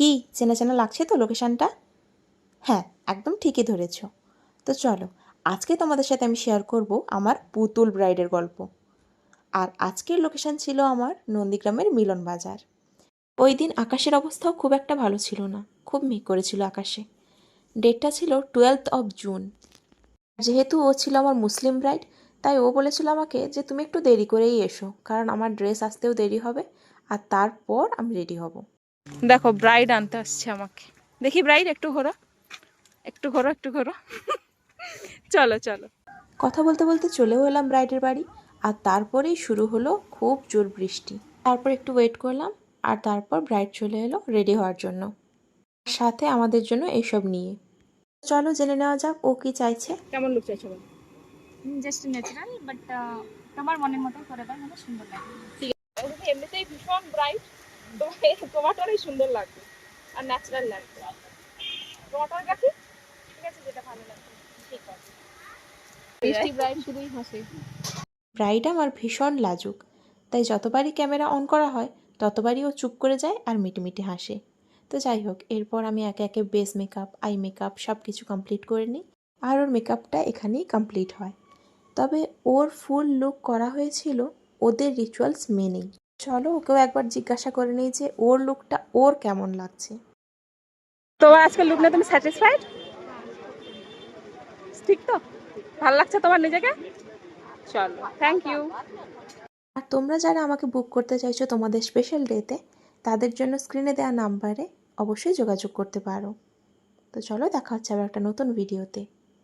কি চেনা চেনা লাগছে তো লোকেশানটা? হ্যাঁ, একদম ঠিকই ধরেছ। তো চলো, আজকে তোমাদের সাথে আমি শেয়ার করব আমার পুতুল ব্রাইডের গল্প। আর আজকের লোকেশান ছিল আমার নন্দীগ্রামের মিলন বাজার। ওই দিন আকাশের অবস্থাও খুব একটা ভালো ছিল না, খুব মেঘ করেছিল আকাশে। ডেটটা ছিল 12 জুন। যেহেতু ও ছিল আমার মুসলিম ব্রাইড, তাই ও বলেছিল আমাকে যে তুমি একটু দেরি করেই এসো, কারণ আমার ড্রেস আসতেও দেরি হবে, আর তারপর আমি রেডি হব। দেখো ব্রাইড আনতে আসছে আমাকে। দেখি ব্রাইড, একটু ঘোরো, একটু ঘোরো, একটু ঘোরো। চলো চলো। কথা বলতে বলতে চলেও এলাম ব্রাইডের বাড়ি, আর তারপরেই শুরু হলো খুব জোর বৃষ্টি। তারপর একটু ওয়েট করলাম, আর তারপর ব্রাইড চলে এলো রেডি হওয়ার জন্য, সাথে আমাদের জন্য এইসব নিয়ে। চলো জেনে নেওয়া যাক ও কি চাইছে। কেমন লুক চাইছো বলো? জাস্ট ন্যাচারাল, বাট তোমার মনের মতো করে দাও, মানে সুন্দর লাগে। তুমি এমনিতেই ভীষণ ব্রাইট, তোমারটাই সুন্দর লাগবে আর ন্যাচারাল লাগবে। তোমারটা কাছে ঠিক আছে, যেটা ভালো লাগবে। ঠিক আছে, মিষ্টি ব্রাইড শুধুই হাসে। ব্রাইড আমার ভীষণ লাজুক, তাই যতবারই ক্যামেরা অন করা হয় ততবারই ও চুপ করে যায় আর মিটিমিটি হাসে। তো যাই হোক, এরপর আমি একে একে বেস মেকআপ, আই মেকআপ সব কিছু কমপ্লিট করে নিই, আর ওর মেকআপটা এখানেই কমপ্লিট হয়। তবে ওর ফুল লুক করা হয়েছিল ওদের রিচুয়ালস মেনেই। চলো ওকেও একবার জিজ্ঞাসা করে নিই যে ওর লুকটা ওর কেমন লাগছে। তোমার আজকের লুক নিয়ে তুমি স্যাটিসফাইড? ঠিক তো? ভালো লাগছে তোমার নিজেকে? চলো, থ্যাংক ইউ। আর তোমরা যারা আমাকে বুক করতে চাইছো তোমাদের স্পেশাল ডেতে, তাদের জন্য স্ক্রিনে দেওয়া নাম্বারে অবশ্যই যোগাযোগ করতে পারো। তো চলো, দেখা হচ্ছে আবার একটা নতুন ভিডিওতে।